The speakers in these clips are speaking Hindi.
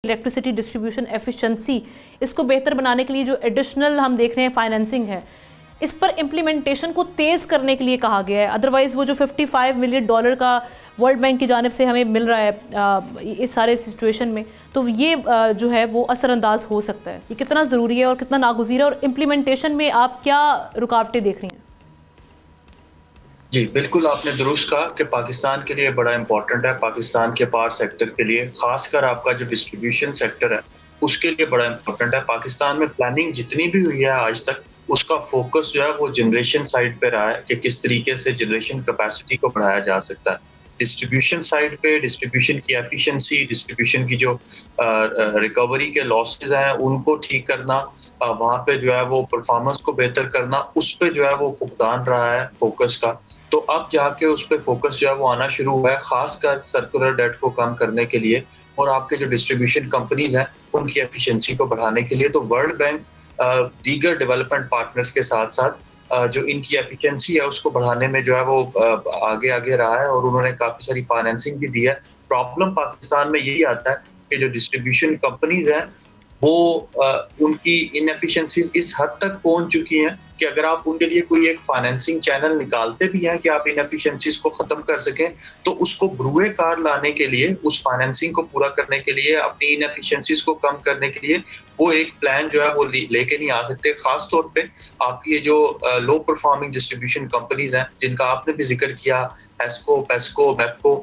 इलेक्ट्रिसिटी डिस्ट्रीब्यूशन एफिशिएंसी, इसको बेहतर बनाने के लिए जो एडिशनल हम देख रहे हैं फाइनेंसिंग है, इस पर इम्प्लीमेंटेशन को तेज़ करने के लिए कहा गया है। अदरवाइज़ वो जो $55 मिलियन का वर्ल्ड बैंक की जानिब से हमें मिल रहा है इस सारे सिचुएशन में, तो ये जो है वो असरअंदाज हो सकता है। ये कितना ज़रूरी है और कितना नागुज़ीर है, और इम्प्लीमेंटेशन में आप क्या रुकावटें देख रही हैं? जी बिल्कुल, आपने दुरुस्त कहा कि पाकिस्तान के लिए बड़ा इम्पोर्टेंट है। पाकिस्तान के पावर सेक्टर के लिए, खासकर आपका जो डिस्ट्रीब्यूशन सेक्टर है उसके लिए बड़ा इम्पोर्टेंट है। पाकिस्तान में प्लानिंग जितनी भी हुई है आज तक, उसका फोकस जो है वो जनरेशन साइड पे रहा है कि किस तरीके से जनरेशन कैपेसिटी को बढ़ाया जा सकता है। डिस्ट्रीब्यूशन साइड पे डिस्ट्रीब्यूशन की एफिशिएंसी, डिस्ट्रीब्यूशन की जो रिकवरी के लॉसेज हैं उनको ठीक करना, वहाँ पे जो है वो परफॉर्मेंस को बेहतर करना, उस पे जो है वो फुकदान रहा है फोकस का। तो अब जाके उस पे फोकस जो है वो आना शुरू हुआ है, खासकर सर्कुलर डेट को कम करने के लिए और आपके जो डिस्ट्रीब्यूशन कंपनीज हैं उनकी एफिशिएंसी को बढ़ाने के लिए। तो वर्ल्ड बैंक दीगर डेवलपमेंट पार्टनर्स के साथ साथ जो इनकी एफिशिएंसी है उसको बढ़ाने में जो है वो आगे आगे रहा है और उन्होंने काफी सारी फाइनेंसिंग भी दी है। प्रॉब्लम पाकिस्तान में यही आता है कि जो डिस्ट्रीब्यूशन कंपनीज हैं वो उनकी इनएफिशिएंसीज इस हद तक पहुंच चुकी हैं कि अगर आप उनके लिए कोई एक फाइनेंसिंग चैनल निकालते भी हैं कि आप इनएफिशिएंसीज को खत्म कर सकें, तो उसको बरूए कार लाने के लिए, उस फाइनेंसिंग को पूरा करने के लिए, अपनी इनएफिशिएंसीज को कम करने के लिए वो एक प्लान जो है वो लेके नहीं आ सकते। खास तौर पे आपकी ये जो लो परफॉर्मिंग डिस्ट्रीब्यूशन कंपनीज हैं जिनका आपने भी जिक्र किया, एस्को, पेस्को, मेप्को,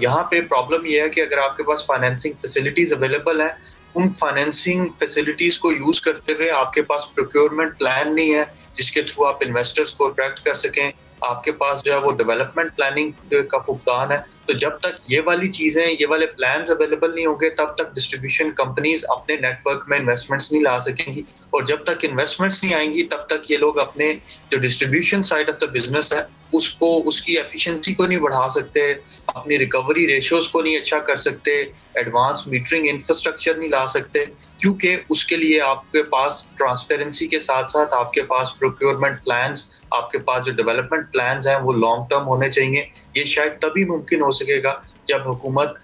यहाँ पे प्रॉब्लम ये है कि अगर आपके पास फाइनेंसिंग फैसिलिटीज अवेलेबल है, उन फाइनेंसिंग फैसिलिटीज को यूज करते हुए आपके पास प्रोक्योरमेंट प्लान नहीं है जिसके थ्रू आप इन्वेस्टर्स को अट्रैक्ट कर सकें, आपके पास जो है वो डेवलपमेंट प्लानिंग का फुकदान है, तो जब तक ये वाली चीजें, ये वाले प्लान्स अवेलेबल नहीं होंगे तब तक डिस्ट्रीब्यूशन कंपनीज अपने नेटवर्क में इन्वेस्टमेंट्स नहीं ला सकेंगी। और जब तक इन्वेस्टमेंट्स नहीं आएंगी तब तक ये लोग अपने जो distribution side of the business है उसको, उसकी एफिशिएंसी को नहीं बढ़ा सकते, अपनी रिकवरी रेशियोज को नहीं अच्छा कर सकते, एडवांस मीटरिंग इंफ्रास्ट्रक्चर नहीं ला सकते, क्योंकि उसके लिए आपके पास ट्रांसपेरेंसी के साथ साथ आपके पास प्रोक्योरमेंट प्लान्स, आपके पास जो डेवलपमेंट प्लान्स हैं वो लॉन्ग टर्म होने चाहिए। ये शायद तभी मुमकिन हो सकेगा जब हुकूमत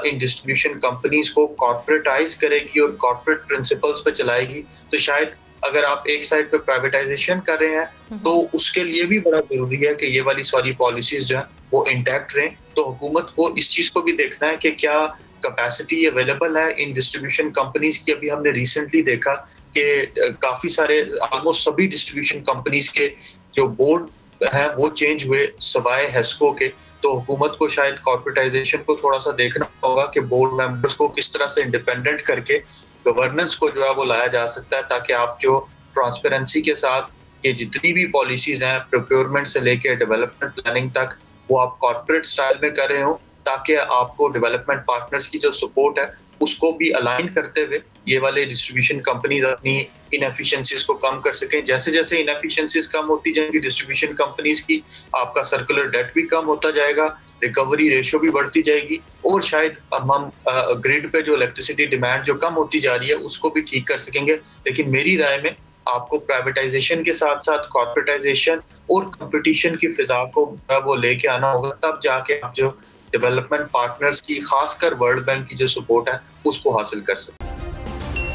इन डिस्ट्रीब्यूशन कंपनीज को कॉर्पोरेटाइज करेगी और कॉर्पोरेट प्रिंसिपल्स पे चलाएगी। तो शायद अगर आप एक साइड पे प्राइवेटाइजेशन कर रहे हैं तो उसके लिए भी बड़ा जरूरी है कि ये वाली सारी पॉलिसीज जो है वो इंटैक्ट रहें। तो हुकूमत को इस चीज को भी देखना है कि क्या कैपेसिटी अवेलेबल है इन डिस्ट्रीब्यूशन कंपनीज की। अभी हमने रिसेंटली देखा कि काफी सारे, ऑलमोस्ट सभी डिस्ट्रीब्यूशन कंपनीज के जो बोर्ड हैं वो चेंज हुए सवाए हेस्को के। तो हुकूमत को शायद कॉर्पोरेटाइजेशन को थोड़ा सा देखना होगा कि बोर्ड मेंबर्स को किस तरह से इंडिपेंडेंट करके गवर्नेंस को जो है वो लाया जा सकता है, ताकि आप जो ट्रांसपेरेंसी के साथ ये जितनी भी पॉलिसीज हैं प्रोक्योरमेंट से लेके डेवलपमेंट प्लानिंग तक वो आप कॉर्पोरेट स्टाइल में कर रहे हो, ताकि आपको डेवलपमेंट पार्टनर्स की जो सपोर्ट है उसको भी अलाइन करते हुए ये वाले डिस्ट्रीब्यूशन कंपनीज अपनी इनएफिशिएंसीज को कम कर सकें। जैसे जैसे इनएफिशिएंसीज कम होती जाएंगी डिस्ट्रीब्यूशन कंपनीज की, आपका सर्कुलर डेट भी कम होता जाएगा, रिकवरी रेशियो भी बढ़ती जाएगी और शायद हम ग्रिड पे जो इलेक्ट्रिसिटी डिमांड जो कम होती जा रही है उसको भी ठीक कर सकेंगे। लेकिन मेरी राय में आपको प्राइवेटाइजेशन के साथ साथ कॉर्पोरेटाइजेशन और कंपटीशन की फिजा को वो लेके आना होगा, तब जाके आप जो डेवलपमेंट पार्टनर्स की, खासकर वर्ल्ड बैंक की जो सपोर्ट है उसको हासिल कर सकते हैं।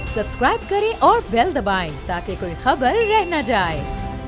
सब्सक्राइब करें और बेल दबाएं ताकि कोई खबर रह न जाए।